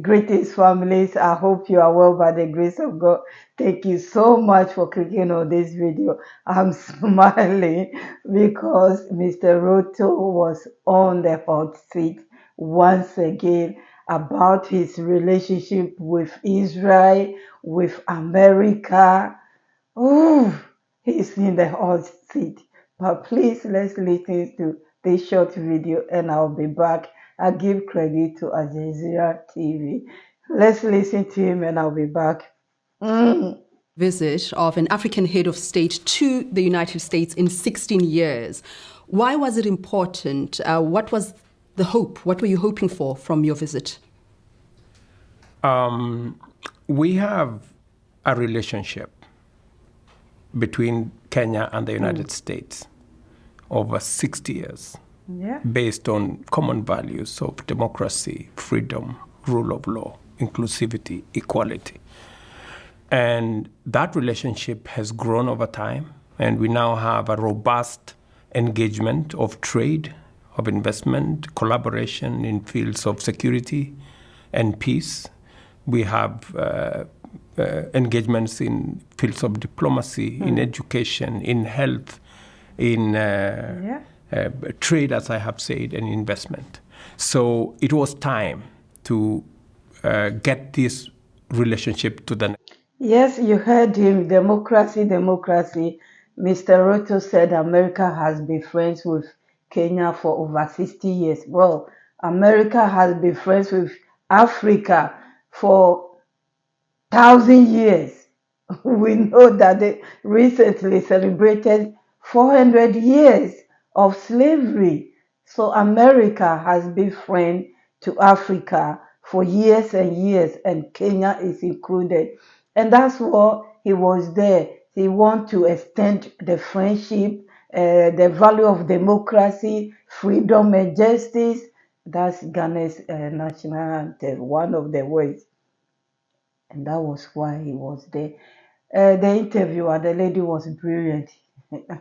Greetings, families. I hope you are well by the grace of God. Thank you so much for clicking on this video. I'm smiling because Mr. Ruto was on the hot seat once again about his relationship with Israel, with America. Ooh, he's in the hot seat. But please, let's listen to this short video and I'll be back. I give credit to Al Jazeera TV. Let's listen to him and I'll be back. Mm. Visit of an African head of state to the United States in 16 years. Why was it important? What was the hope? What were you hoping for from your visit? We have a relationship between Kenya and the United States over 60 years, based on common values of democracy, freedom, rule of law, inclusivity, equality. And that relationship has grown over time, and we now have a robust engagement of trade, of investment, collaboration in fields of security and peace. We have engagements in fields of diplomacy, in education, in health, in trade, as I have said, and investment. So it was time to get this relationship to the next. Yes, you heard him. Democracy, democracy. Mr. Ruto said America has been friends with Kenya for over 60 years. Well, America has been friends with Africa for 1,000 years. We know that they recently celebrated 400 years of slavery. So America has been friend to Africa for years and years, and Kenya is included. And that's what he was there. He want to extend the friendship, the value of democracy, freedom and justice. That's Ghana's national anthem, one of the words. And that was why he was there. The interviewer, the lady was brilliant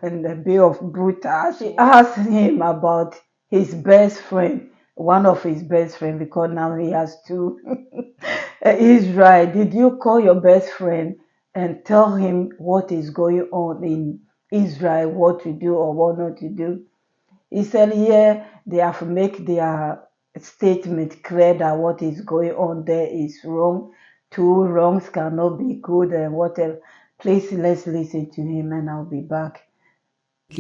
and a bit of brutal. She asked him about his best friend, one of his best friends, because now he has two. Israel, did you call your best friend and tell him what is going on in Israel, what to do or what not to do? He said, yeah, they have made their statement clear that what is going on there is wrong. Two wrongs cannot be good and whatever. Please, let's listen to him and I'll be back.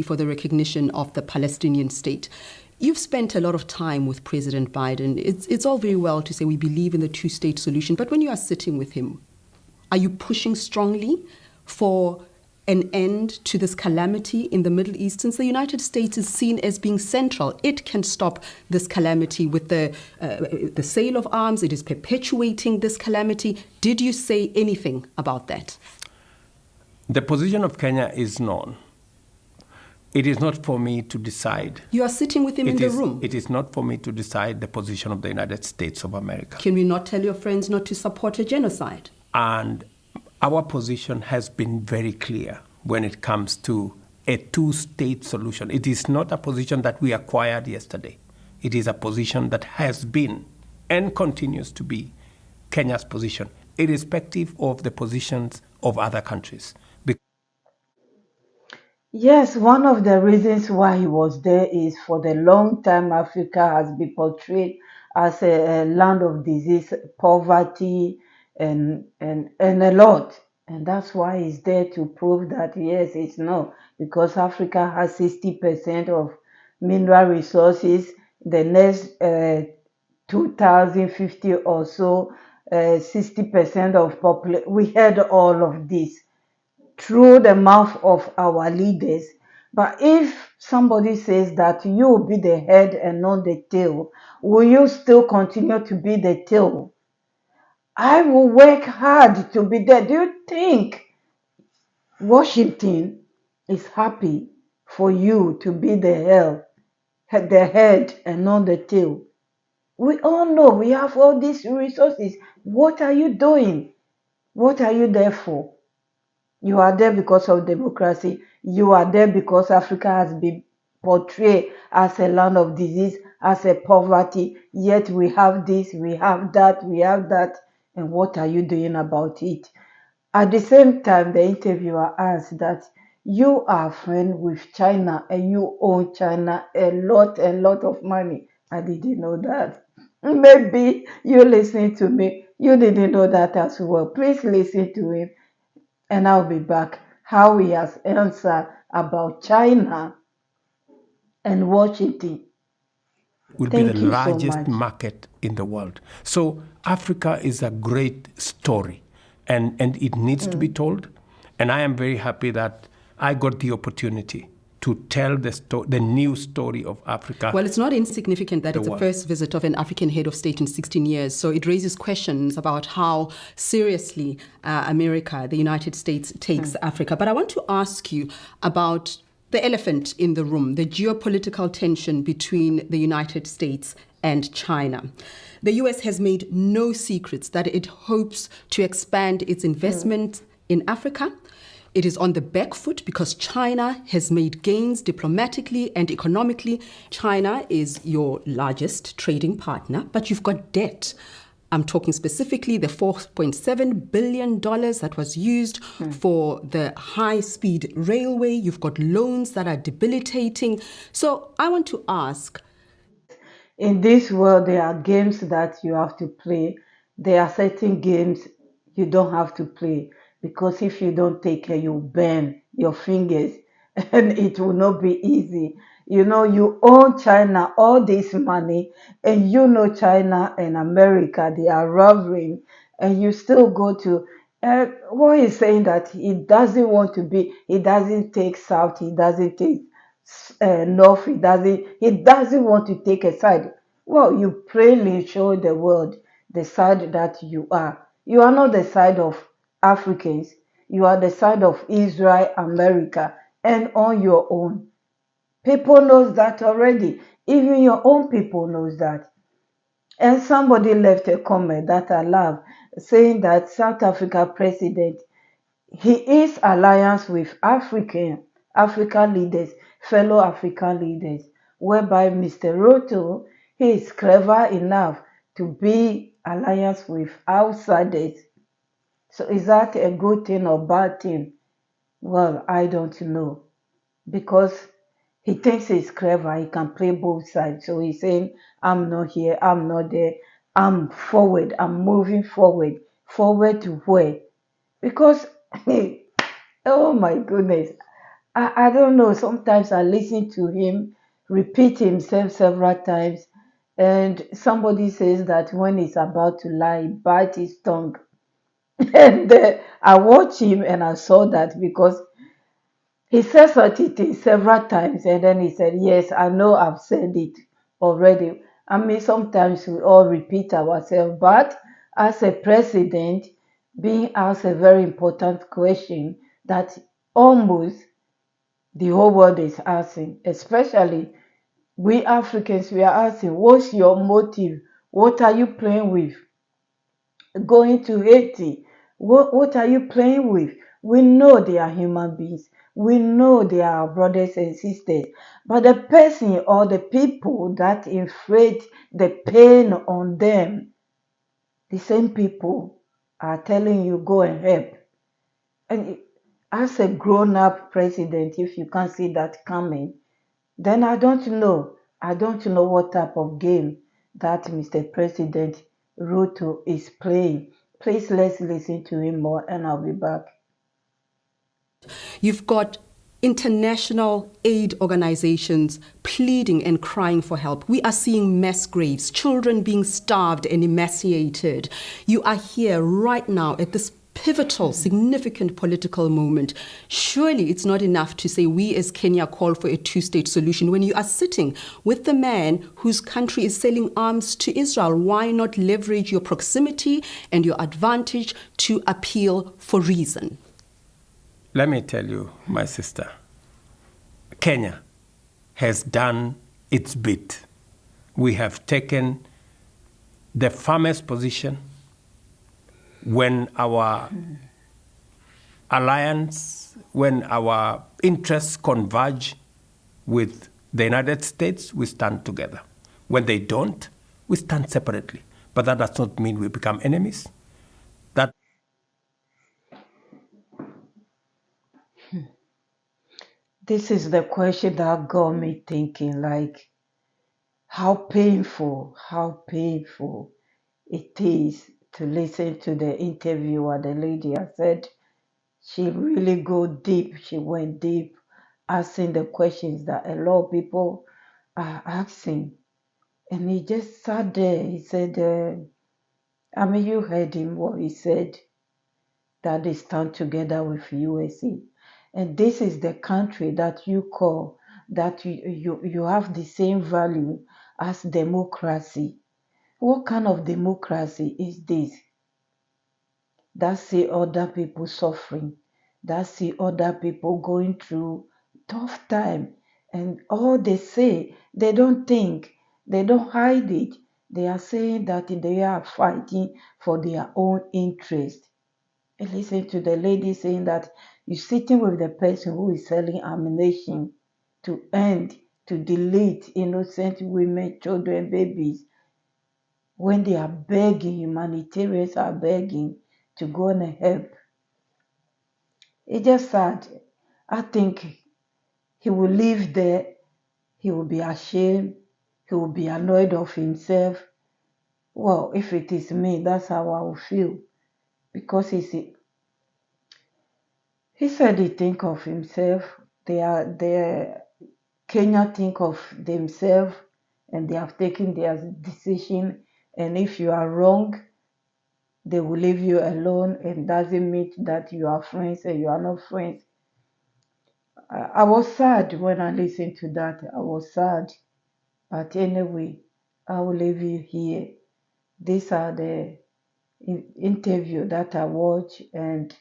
For the recognition of the Palestinian state. You've spent a lot of time with President Biden. It's all very well to say we believe in the two-state solution, but when you are sitting with him, are you pushing strongly for an end to this calamity in the Middle East? Since the United States is seen as being central, it can stop this calamity with the sale of arms. It is perpetuating this calamity. Did you say anything about that? The position of Kenya is known. It is not for me to decide. You are sitting with him in the room. It is not for me to decide the position of the United States of America. Can we not tell your friends not to support a genocide? And our position has been very clear when it comes to a two-state solution. It is not a position that we acquired yesterday. It is a position that has been and continues to be Kenya's position, irrespective of the positions of other countries. Yes, one of the reasons why he was there is for the long time Africa has been portrayed as a land of disease, poverty, and a lot. And that's why he's there to prove that yes, it's no, because Africa has 60% of mineral resources. The next 2050 or so, 60% of population. We heard all of this through the mouth of our leaders. But if somebody says that you will be the head and not the tail, will you still continue to be the tail? I will work hard to be there. Do you think Washington is happy for you to be the head and not the tail? We all know we have all these resources. What are you doing? What are you there for? You are there because of democracy. You are there because Africa has been portrayed as a land of disease, as a poverty, yet we have this, we have that, we have that, and what are you doing about it? At the same time, the interviewer asked that you are friend with China and you owe China a lot of money. I didn't know that. Maybe you listening to me, you didn't know that as well. Please listen to him and I'll be back. How he has answered about China and Washington. Will be the Thank you so largest much. market in the world. So Africa is a great story, and it needs to be told. And I am very happy that I got the opportunity to tell the new story of Africa. Well, it's not insignificant that it's the world. first visit of an African head of state in 16 years. So it raises questions about how seriously America, the United States, takes Africa. But I want to ask you about the elephant in the room, the geopolitical tension between the United States and China. The US has made no secrets that it hopes to expand its investment in Africa. It is on the back foot because China has made gains diplomatically and economically. China is your largest trading partner, but you've got debt. I'm talking specifically the $4.7 billion that was used for the high-speed railway. You've got loans that are debilitating. So I want to ask, In this world, there are games that you have to play. There are certain games you don't have to play because if you don't take care, you burn your fingers and it will not be easy. You know, you owe China all this money, and you know China and America, they are rivaling, and you still go to. What he's saying that he doesn't want to be, he doesn't take South, he doesn't take North, he doesn't want to take a side. Well, you plainly show the world the side that you are. You are not the side of Africans. You are the side of Israel, America, and on your own. People knows that already. Even your own people knows that. And somebody left a comment that I love, saying that South Africa president, he is alliance with African leaders, fellow African leaders, whereby Mr. Ruto, he is clever enough to be alliance with outsiders. So is that a good thing or bad thing? Well, I don't know. Because he thinks he's clever, he can play both sides. So he's saying, I'm not here, I'm not there, I'm forward, I'm moving forward. Forward to where? Because, oh my goodness, I don't know. Sometimes I listen to him repeat himself several times, and somebody says that when he's about to lie, he bites his tongue. And I watched him and I saw that because he said certain things several times, and then he said, yes, I know I've said it already. I mean, sometimes we all repeat ourselves, but as a president, being asked a very important question that almost the whole world is asking, especially we Africans, we are asking, what's your motive? What are you playing with? Going to Haiti, what are you playing with? We know they are human beings. We know they are our brothers and sisters. But the person or the people that inflict the pain on them, the same people are telling you go and help. And as a grown-up president, if you can't see that coming, then I don't know. I don't know what type of game that Mr. President Ruto is playing. Please let's listen to him more and I'll be back. you've got international aid organizations pleading and crying for help. We are seeing mass graves, children being starved and emaciated. You are here right now at this pivotal, significant political moment. Surely it's not enough to say we as Kenya call for a two-state solution when you are sitting with the man whose country is selling arms to Israel. Why not leverage your proximity and your advantage to appeal for reason? Let me tell you, my sister, Kenya has done its bit. We have taken the firmest position when our alliance, when our interests converge with the United States, we stand together. When they don't, we stand separately. But that does not mean we become enemies. That This is the question that got me thinking, like, how painful it is to listen to the interviewer. The lady has said she really go deep. She went deep, asking the questions that a lot of people are asking. And he just sat there. He said, you heard him, what he said, that they stand together with USA. And this is the country that you call, that you have the same value as democracy. What kind of democracy is this? That see other people suffering, that see other people going through tough time, and all they say, they don't think, they don't hide it. They are saying that they are fighting for their own interest. And listen to the lady saying that you're sitting with the person who is selling ammunition to end, to delete innocent women, children, babies, when they are begging, humanitarians are begging to go and help. It's just sad. I think he will live there, he will be ashamed, he will be annoyed of himself. Well, if it is me, that's how I will feel. Because he said he think of himself. Kenya think of themselves, and they have taken their decision. And if you are wrong, they will leave you alone, and doesn't mean that you are friends and you are not friends. I was sad when I listened to that. I was sad. But anyway, I will leave you here. These are the interview that I watch, and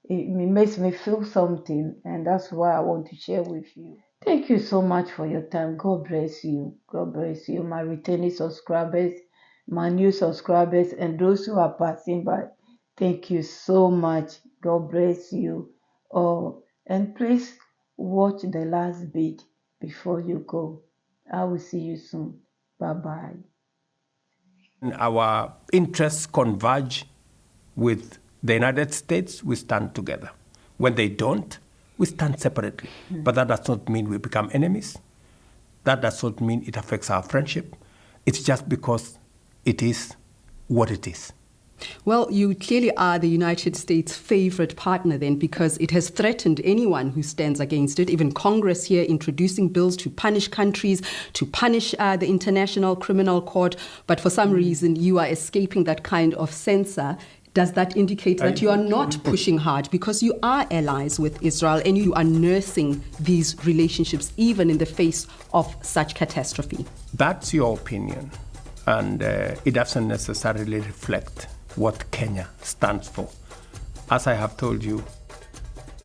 it makes me feel something, and that's why I want to share with you. Thank you so much for your time. God bless you. God bless you, my returning subscribers, my new subscribers, and those who are passing by. Thank you so much. God bless you all. And please watch the last bit before you go. I will see you soon. Bye bye. our interests converge with the United States, we stand together. When they don't, we stand separately. But that does not mean we become enemies. That does not mean it affects our friendship. It's just because it is what it is. Well, you clearly are the United States' favorite partner then, because it has threatened anyone who stands against it, even Congress here introducing bills to punish countries, to punish the International Criminal Court. But for some reason, you are escaping that kind of censor. Does that indicate that you are not pushing hard, because you are allies with Israel and you are nursing these relationships even in the face of such catastrophe? That's your opinion, and it doesn't necessarily reflect what Kenya stands for. As I have told you,